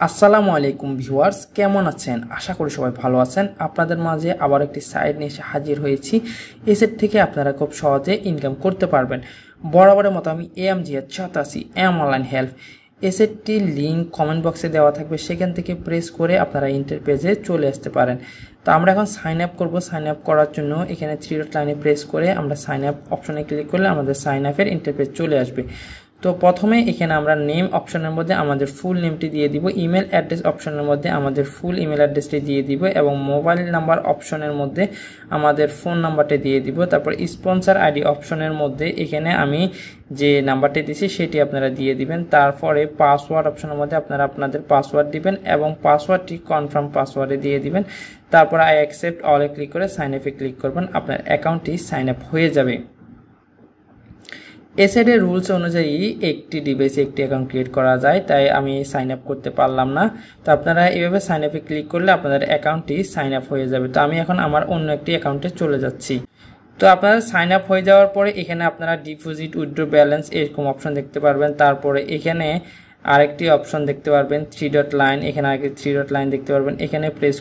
আসসালামু আলাইকুম ভিউয়ার্স, কেমন আছেন? আশা করি সবাই ভালো আছেন। আপনাদের মাঝে আবার একটি সাইট নিয়ে এসে হাজির হয়েছি। এই সাইট থেকে আপনারা খুব সহজে ইনকাম করতে পারবেন। বরাবরের মতো আমি AMG84 অনলাইন হেল্প। এই সাইটটির লিঙ্ক কমেন্ট বক্সে দেওয়া থাকবে, সেখান থেকে প্রেস করে আপনারা ইন্টারপেজে চলে আসতে পারেন। তো আমরা এখন সাইন আপ করবো। সাইন আপ করার জন্য এখানে 3 ডট লাইনে প্রেস করে আমরা সাইন আপ অপশনে ক্লিক করলে আমাদের সাইন আপের ইন্টারপেজ চলে আসবে। তো প্রথমে এখানে আমরা নেম অপশনের মধ্যে আমাদের ফুল নেমটি দিয়ে দিব, ইমেল অ্যাড্রেস অপশনের মধ্যে আমাদের ফুল ইমেল অ্যাড্রেসটি দিয়ে দিব এবং মোবাইল নাম্বার অপশনের মধ্যে আমাদের ফোন নাম্বারটি দিয়ে দিব। তারপর স্পন্সর আইডি অপশনের মধ্যে এখানে আমি যে নাম্বারটি দিয়েছি সেটি আপনারা দিয়ে দিবেন। তারপরে পাসওয়ার্ড অপশনের মধ্যে আপনারা আপনাদের পাসওয়ার্ড দিবেন এবং পাসওয়ার্ডটি কনফার্ম পাসওয়ার্ডে দিয়ে দিবেন। তারপর আই অ্যাকসেপ্ট অলে ক্লিক করে সাইন আপে ক্লিক করবেন, আপনার অ্যাকাউন্টটি সাইন আপ হয়ে যাবে। এই সাইডের রুলস অনুযায়ী একটি ডিভাইসে একটি অ্যাকাউন্ট ক্রিয়েট করা যায়, তাই আমি সাইন আপ করতে পারলাম না। তো আপনারা এইভাবে সাইন আপে ক্লিক করলে আপনাদের অ্যাকাউন্টটি সাইন আপ হয়ে যাবে। তো আমি এখন আমার অন্য একটি অ্যাকাউন্টে চলে যাচ্ছি। তো আপনারা সাইন আপ হয়ে যাওয়ার পরে এখানে আপনারা ডিপোজিট, উইথড্র ব্যালেন্স এরকম অপশন দেখতে পারবেন। তারপরে এখানে আরেকটি অপশন দেখতে পারবেন 3 ডট লাইন, এখানে আরেকটি 3 ডট লাইন দেখতে পারবেন। এখানে প্রেস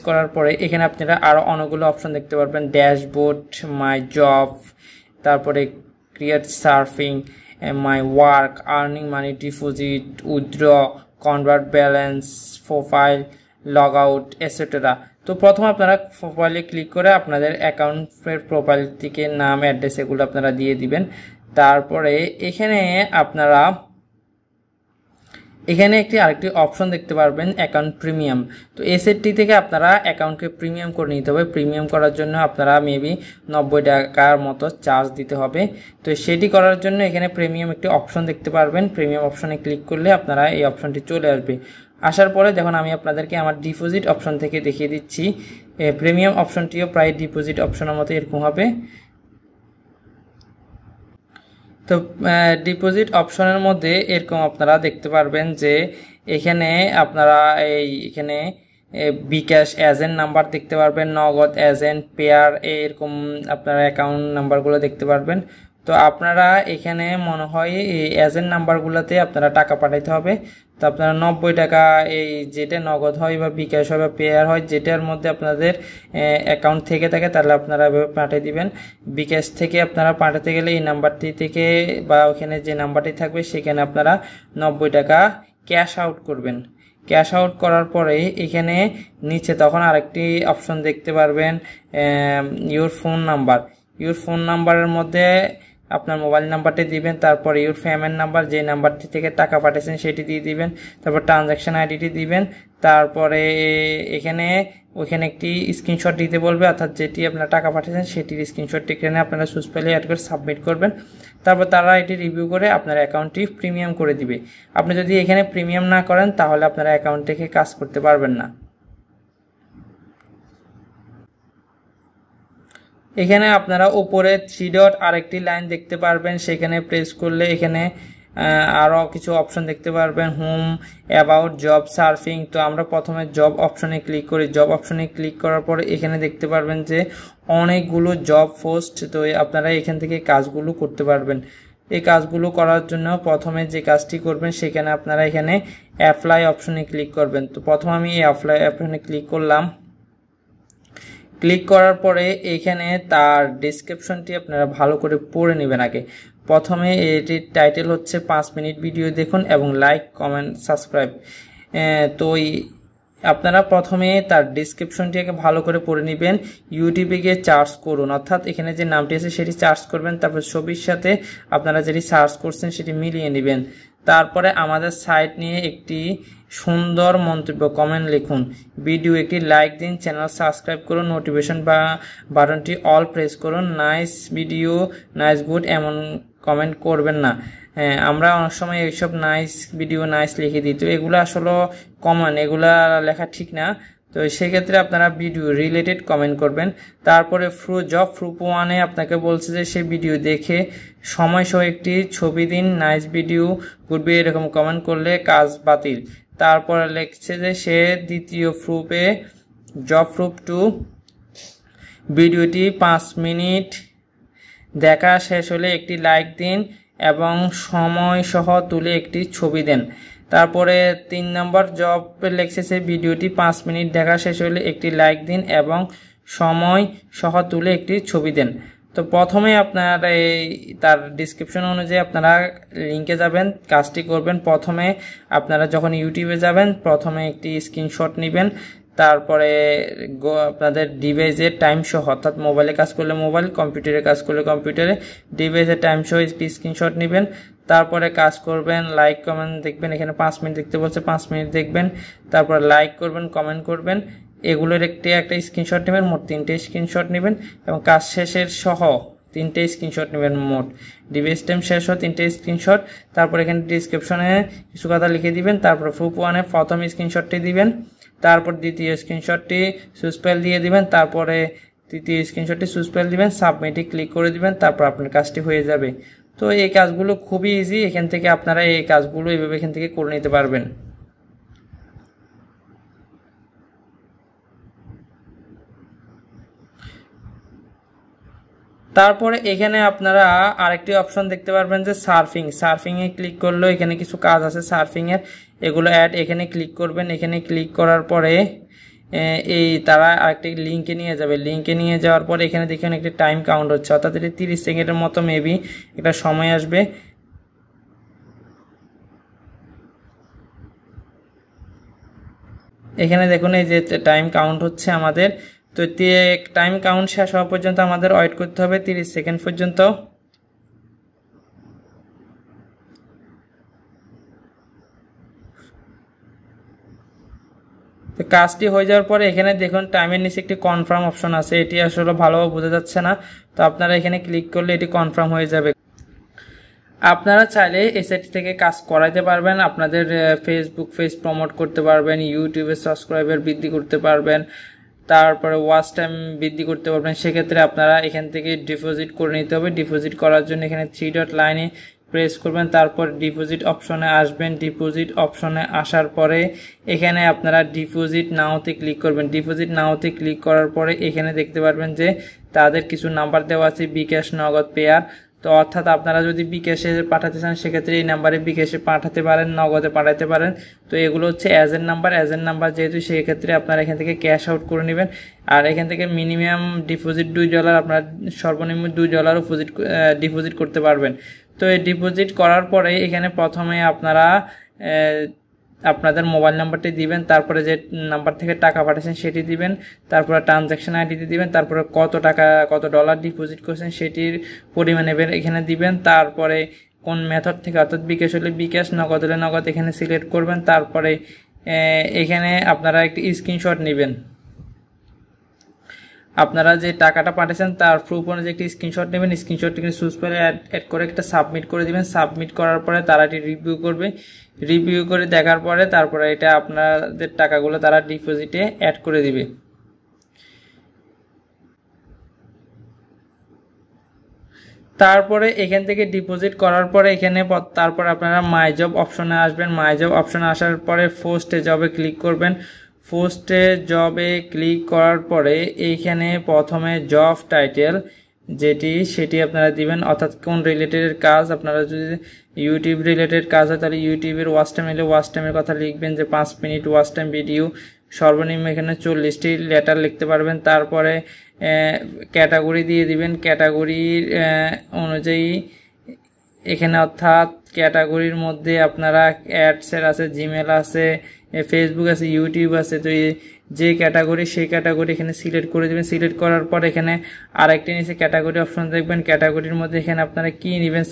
করার পরে এখানে আপনারা আরও অনেকগুলো অপশন দেখতে পারবেন, ড্যাশবোর্ড, মাই জব, তারপরে create surfing, my work, earning money, deposit, withdraw, convert balance, profile, log out etcetera. তো প্রথম আপনারা প্রোফাইলে ক্লিক করে আপনাদের অ্যাকাউন্টের প্রোফাইল থেকে নাম, অ্যাড্রেস এগুলো আপনারা দিয়ে দিবেন। তারপরে এখানে আপনারা আরেকটি অপশন দেখতে পারবেন অ্যাকাউন্ট প্রিমিয়াম। তো এই সেটটি থেকে আপনারা অ্যাকাউন্টকে প্রিমিয়াম করে নিতে হবে। প্রিমিয়াম করার জন্য আপনারা মেবি 90 টাকার মতো চার্জ দিতে হবে। তো সেটি করার জন্য এখানে প্রিমিয়াম একটি অপশন দেখতে পারবেন। প্রিমিয়াম অপশনে ক্লিক করলে আপনারা এই অপশনটি চলে আসবে। আসার পরে দেখুন আমি আপনাদেরকে আমার ডিপোজিট অপশন থেকে দেখিয়ে দিচ্ছি। প্রিমিয়াম অপশনটিও প্রায় ডিপোজিট অপশনের মতো এরকম হবে। তো ডিপোজিট অপশনের মধ্যে এরকম আপনারা দেখতে পারবেন যে এখানে আপনারা এখানে বিকাশ এজেন্ট নাম্বার দেখতে পারবেন, নগদ এজেন্ট, পেয়ার, এরকম আপনারা অ্যাকাউন্ট নাম্বারগুলো দেখতে পারবেন। তো আপনারা এখানে মনে হয় এই এজেন্ট নাম্বারগুলোতে আপনারা টাকা পাঠাইতে হবে। তো আপনারা 90 টাকা এই যেটা নগদ হয় বা বিকাশ হয় বা পেয়ার হয়, যেটার মধ্যে আপনাদের অ্যাকাউন্ট থেকে থাকে তাহলে আপনারা এভাবে পাঠিয়ে দিবেন। বিকাশ থেকে আপনারা পাঠাতে গেলে এই নাম্বারটি থেকে বা ওখানে যে নাম্বারটি থাকবে সেখানে আপনারা 90 টাকা ক্যাশ আউট করবেন। ক্যাশ আউট করার পরে এখানে নিচে তখন আরেকটি অপশন দেখতে পারবেন ইউর ফোন নাম্বারের মধ্যে আপনার মোবাইল নাম্বারটি দিবেন। তারপর ইউর পেমেন্ট নাম্বার, যে নাম্বারটি থেকে টাকা পাঠিয়েছেন সেটি দিয়ে দিবেন। তারপর ট্রানজ্যাকশন আইডিটি দিবেন। তারপরে ওইখানে একটি স্ক্রিনশট দিতে বলবে, অর্থাৎ যেটি আপনারা টাকা পাঠিয়েছেন সেটির স্ক্রিনশটটি এখানে আপনারা সুজ পেলে অ্যাড করে সাবমিট করবেন। তারপর তারা এটি রিভিউ করে আপনার অ্যাকাউন্টটি প্রিমিয়াম করে দিবে। আপনি যদি এখানে প্রিমিয়াম না করেন তাহলে আপনারা অ্যাকাউন্ট থেকে কাজ করতে পারবেন না। এখানে আপনারা উপরে 3 ডট আরেকটি লাইন দেখতে পারবেন, সেখানে প্রেস করলে এখানে আরও কিছু অপশন দেখতে পারবেন, হোম, অ্যাবাউট, জব, সার্ফিং। তো আমরা প্রথমে জব অপশনে ক্লিক করি। জব অপশনে ক্লিক করার পরে এখানে দেখতে পারবেন যে অনেকগুলো জব পোস্ট, তো আপনারা এখান থেকে কাজগুলো করতে পারবেন। এই কাজগুলো করার জন্য প্রথমে যে কাজটি করবেন সেখানে আপনারা এখানে অ্যাপ্লাই অপশনে ক্লিক করবেন। তো প্রথমে আমি এই অ্যাপ্লাই অপশনে ক্লিক করলাম। ক্লিক করার পরে এখানে তার ডেসক্রিপশনটি আপনারা ভালো করে পড়ে নেবেন আগে। প্রথমে এটির টাইটেল হচ্ছে 5 মিনিট ভিডিও দেখুন এবং লাইক, কমেন্ট, সাবস্ক্রাইব। তো আপনারা প্রথমে তার ডেসক্রিপশনটি আগে ভালো করে পড়ে নেবেন। ইউটিউবে গিয়ে সার্চ করুন, অর্থাৎ এখানে যে নামটি আছে সেটি সার্চ করবেন। তারপর ছবির সাথে আপনারা যেটি সার্চ করছেন সেটি মিলিয়ে নেবেন। তারপরে আমাদের সাইট নিয়ে একটি সুন্দর মন্তব্য, কমেন্ট লিখুন, ভিডিও একটি লাইক দিন, চ্যানেল সাবস্ক্রাইব করুন, নোটিফিকেশন বাটনটি অল প্রেস করুন, নাইস ভিডিও, নাইস গুড এমন কমেন্ট করবেন না। আমরা অনেক সময় এইসব নাইস ভিডিও, নাইস লিখে দিই, তো এগুলো আসলে কমন, এগুলা লেখা ঠিক না। তো সেক্ষেত্রে আপনারা ভিডিও রিলেটেড কমেন্ট করবেন। তারপরে জব প্রুফ 1-এ আপনাকে বলছে যে সেই ভিডিও দেখে সময় সহ একটি ছবি দিন, নাইস ভিডিও, গুড ভিডিও এরকম কমেন্ট করলে কাজ বাতিল। তারপরে লিখছে যে সে দ্বিতীয় প্রুফে জব প্রুফ 2 ভিডিওটি 5 মিনিট দেখা শেষ হলে একটি লাইক দিন এবং সময় সহ তুলে একটি ছবি দেন। তারপরে 3 নম্বর জব লেখছে সেই ভিডিওটি 5 মিনিট দেখা শেষ হলে একটি লাইক দিন এবং সময় সহ তুলে একটি ছবি দেন। তো প্রথমে আপনার তার ডিসক্রিপশন অনুযায়ী আপনারা লিঙ্কে যাবেন, কাজটি করবেন। প্রথমে আপনারা যখন ইউটিউবে যাবেন প্রথমে একটি স্ক্রিনশট নেবেন, তারপরে আপনাদের ডিভাইসের টাইম সহ, অর্থাৎ মোবাইলে কাজ করলে মোবাইল, কম্পিউটারে কাজ করলে কম্পিউটারে ডিভাইসের টাইম সহ একটি স্ক্রিনশট নেবেন। তারপরে কাজ করবেন, লাইক কমেন্ট দেখবেন, এখানে 5 মিনিট দেখতে বলছে, 5 মিনিট দেখবেন, তারপর লাইক করবেন, কমেন্ট করবেন, এগুলোর একটা স্ক্রিনশট নেবেন। মোট 3টে স্ক্রিনশট নেবেন এবং কাজ শেষের সহ 3টে স্ক্রিনশট নেবেন। মোট ডিভাইস টাইম শেষ সহ 3টে স্ক্রিনশট। তারপর এখানে ডিসক্রিপশনে কিছু কথা লিখে দিবেন। তারপর প্রুফ 1-এ প্রথম স্ক্রিনশটটি দিবেন, তারপর দ্বিতীয় স্ক্রিনশটটি সুসপেল দিয়ে দিবেন, তারপরে তৃতীয় স্ক্রিনশটটি সুসপেল দিবেন, সাবমিটে ক্লিক করে দিবেন, তারপর আপনার কাজটি হয়ে যাবে। তো এই কাজগুলো খুবই ইজি, এখান থেকে আপনারা এই কাজগুলো এইভাবে এখান থেকে করে নিতে পারবেন। তারপরে এখানে আপনারা আরেকটি অপশন দেখতে পারবেন যে সার্ফিংয়ে ক্লিক করলেও এখানে কিছু কাজ আছে সার্ফিংয়ের, এগুলো অ্যাড। এখানে ক্লিক করবেন, এখানে ক্লিক করার পরে তারা আরেকটি লিঙ্কে নিয়ে যাবে। লিঙ্কে নিয়ে যাওয়ার পরে এখানে দেখেন একটি টাইম কাউন্ট হচ্ছে, অর্থাৎ এটি 30 সেকেন্ডের মতো মেবি একটা সময় আসবে। এখানে দেখুন এই যে টাইম কাউন্ট হচ্ছে আমাদের। তো টাইম কাউন্ট শেষ হওয়া পর্যন্ত আমাদের ওয়েট করতে হবে 30 সেকেন্ড পর্যন্ত। তো কাজটি হয়ে যাওয়ার পরে এখানে দেখুন টাইমের নিচে একটি কনফার্ম অপশন আছে, এটি আসলে ভালোভাবে বোঝা যাচ্ছে না, তো আপনারা এখানে ক্লিক করলে এটি কনফার্ম হয়ে যাবে। আপনারা চাইলে এই সাইট থেকে কাজ করাইতে পারবেন, আপনাদের ফেসবুক পেজ প্রমোট করতে পারবেন, ইউটিউবে সাবস্ক্রাইবার বৃদ্ধি করতে পারবেন, তারপরে ওয়াচ টাইম বৃদ্ধি করতে পারবেন। সেক্ষেত্রে আপনারা এখান থেকে ডিপোজিট করে নিতে হবে। ডিপোজিট করার জন্য এখানে 3 ডট লাইনে প্রেস করবেন, তারপর ডিপোজিট অপশনে আসবেন। ডিপোজিট অপশনে আসার পরে এখানে আপনারা ডিপোজিট নাওতে ক্লিক করবেন। ডিপোজিট নাওতে ক্লিক করার পরে এখানে দেখতে পারবেন যে তাদের কিছু নাম্বার দেওয়া আছে, বিকাশ, নগদ, পেয়ার। তো অর্থাৎ আপনারা যদি বিকাশে পাঠাতে চান সেক্ষেত্রে এই নাম্বারে বিকাশে পাঠাতে পারেন, নগদে পাঠাতে পারেন। তো এগুলো হচ্ছে এজেন্ট নাম্বার যেহেতু সেক্ষেত্রে আপনারা এখান থেকে ক্যাশ আউট করে নেবেন। আর এখান থেকে মিনিমাম ডিপোজিট $2, আপনারা সর্বনিম্ন $2 ডিপোজিট করতে পারবেন। তো এই ডিপোজিট করার পরে এখানে প্রথমে আপনারা আপনাদের মোবাইল নাম্বারটি দিবেন, তারপরে যে নাম্বার থেকে টাকা পাঠাচ্ছেন সেটি দিবেন, তারপরে ট্রানজ্যাকশন আইডিটি দিবেন, তারপরে কত ডলার ডিপোজিট করেছেন সেটির পরিমাণ এখানে দিবেন, তারপরে কোন মেথড থেকে, অর্থাৎ বিকাশ হলে বিকাশ, নগদ হলে নগদ এখানে সিলেক্ট করবেন। তারপরে এখানে আপনারা একটি স্ক্রিনশট নেবেন, আপনারা যে টাকাটা পাঠিয়েছেন তার প্রুফ অনুযায়ী একটি স্ক্রিনশট নেবেন। স্ক্রিনশটটিকে চুজ করে অ্যাড করে একটা সাবমিট করে দিবেন। সাবমিট করার পরে তারা এটি রিভিউ করবে, রিভিউ করে দেখার পরে তারপরে এটা আপনাদের টাকাগুলো তারা ডিপোজিটে অ্যাড করে দিবে। তারপরে এখান থেকে ডিপোজিট করার পরে এখানে তারপর আপনারা মাই জব অপশনে আসবেন। মাই জব অপশনে আসার পরে পোস্টে জবে ক্লিক করবেন। পোস্টে জবে ক্লিক করার পরে এইখানে প্রথমে জব টাইটেল সেটি আপনারা দিবেন, অর্থাৎ কোন রিলেটেড কাজ। আপনারা যদি ইউটিউব রিলেটেড কাজ হয় তাহলে ইউটিউবের ওয়াচ টাইম হলে ওয়াচ টাইমের কথা লিখবেন যে 5 মিনিট ওয়াচ টাইম ভিডিও, সর্বনিম্ন এখানে 40টি লেটার লিখতে পারবেন। তারপরে ক্যাটাগরি দিয়ে দিবেন, ক্যাটাগরির অনুযায়ী এখানে, অর্থাৎ ক্যাটাগরির মধ্যে আপনারা অ্যাডসের আছে, জিমেল আছে, ফেসবুক আছে, ইউটিউব আছে। তো যে ক্যাটাগরি সেই ক্যাটাগরি এখানে সিলেক্ট করে দেবেন। সিলেক্ট করার পর এখানে আরেকটি নিচে ক্যাটাগরি অপশন দেখবেন। ক্যাটাগরির মধ্যে এখানে আপনারা কি নেবেন,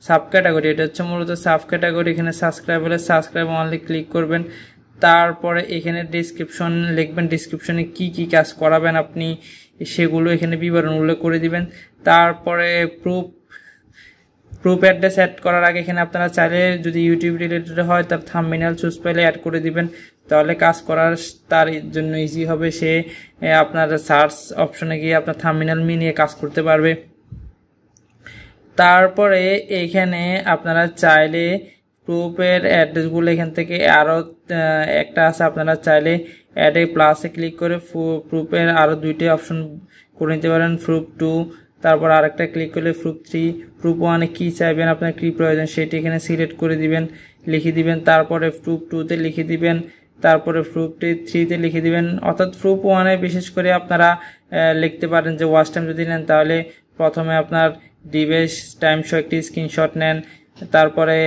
সাব ক্যাটাগরি, এটা হচ্ছে মূলত সাব ক্যাটাগরি। এখানে সাবস্ক্রাইব হলে সাবস্ক্রাইব অনলি ক্লিক করবেন। তারপরে এখানে ডিসক্রিপশন লিখবেন, ডিসক্রিপশনে কি কি কাজ করাবেন আপনি সেগুলো এখানে বিবরণ উল্লেখ করে দিবেন। তারপরে প্রুফ অ্যাড্রেস অ্যাড করার আগে এখানে আপনারা চাইলে যদি ইউটিউব রিলেটেড হয় তার থাম্বনেল চুজ পেলে অ্যাড করে দিবেন, তাহলে কাজ করার তার জন্য ইজি হবে। সে আপনার সার্চ অপশনে গিয়ে আপনার থাম্বনেল নিয়ে কাজ করতে পারবে। তারপরে এইখানে আপনারা চাইলে প্রুফের অ্যাড্রেসগুলো এখান থেকে আরও একটা আছে, আপনারা চাইলে অ্যাডে প্লাসে ক্লিক করে প্রুফের আরও 2টি অপশন করে নিতে পারেন, প্রুফ 2। তারপর আরেকটা ক্লিক করলে প্রুফ 1 কি চাইবেন, আপনার কি প্রয়োজন সেটি এখানে সিলেক্ট করে দিবেন, লিখে দিবেন। তারপরে প্রুফ 2 লিখে দিবেন, তারপরে প্রুফ 3 লিখে দিবেন। অর্থাৎ প্রুফ 1 বিশেষ করে আপনারা লিখতে পারেন যে ওয়াচ টাইম যদি নেন তাহলে প্রথমে আপনার ডিভাইস টাইম সহ একটি স্ক্রিনশট নেন। তারপরে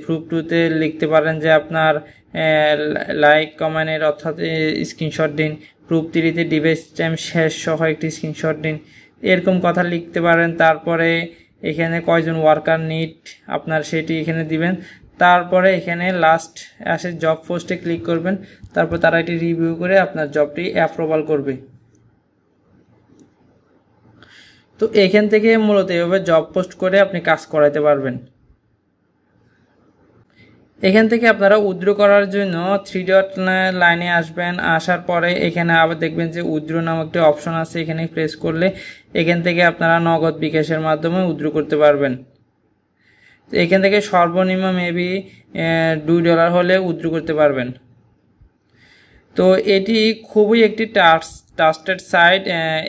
প্রুফ 2 লিখতে পারেন যে আপনার লাইক কমেন্টের অর্থাৎ স্ক্রিনশট দিন। প্রুফ 3 ডিভাইস টাইম শেষ সহ একটি স্ক্রিনশট দিন, এরকম কথা লিখতে পারেন। তারপরে এখানে কয়জন ওয়ার্কার নিড আপনার সেটি এখানে দিবেন। তারপরে এখানে লাস্ট আসে জব পোস্টে ক্লিক করবেন, তারপর তারা এটি রিভিউ করে আপনার জবটি অ্যাপ্রুভাল করবে। তো এখান থেকে মূলত এভাবে জব পোস্ট করে আপনি কাজ করাতে পারবেন। এখান থেকে আপনারা উইথড্র করার জন্য 3 ডট লাইনে আসবেন, আসার পরে এখানে আবার দেখবেন যে উইথড্র নামক একটা অপশন আছে, এখানে প্রেস করলে এখান থেকে আপনারা নগদ বিকাশের মাধ্যমে উইথড্র করতে পারবেন। তো এখান থেকে সর্বনিম্ন মেবি $2 হলে উইথড্র করতে পারবেন। তো এটি খুবই একটি ট্রাস্টেড সাইট,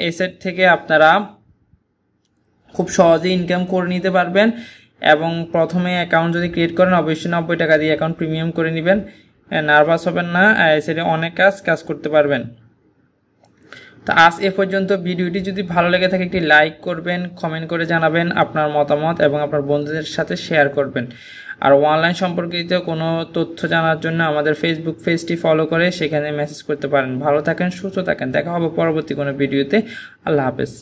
এই সাইট থেকে আপনারা খুব সহজে ইনকাম করে নিতে পারবেন। এবং প্রথমে অ্যাকাউন্ট যদি ক্রিয়েট করেন অবশ্যই $90 দিয়ে অ্যাকাউন্ট প্রিমিয়াম করে নেবেন, নার্ভাস হবেন না, সেটা অনেক কাজ করতে পারবেন। তো আজ এ পর্যন্ত। ভিডিওটি যদি ভালো লেগে থাকে একটি লাইক করবেন, কমেন্ট করে জানাবেন আপনার মতামত এবং আপনার বন্ধুদের সাথে শেয়ার করবেন। আর অনলাইন সম্পর্কিত কোনো তথ্য জানার জন্য আমাদের ফেসবুক পেজটি ফলো করে সেখানে মেসেজ করতে পারেন। ভালো থাকেন, সুস্থ থাকেন, দেখা হবে পরবর্তী কোনো ভিডিওতে। আল্লাহ হাফেজ।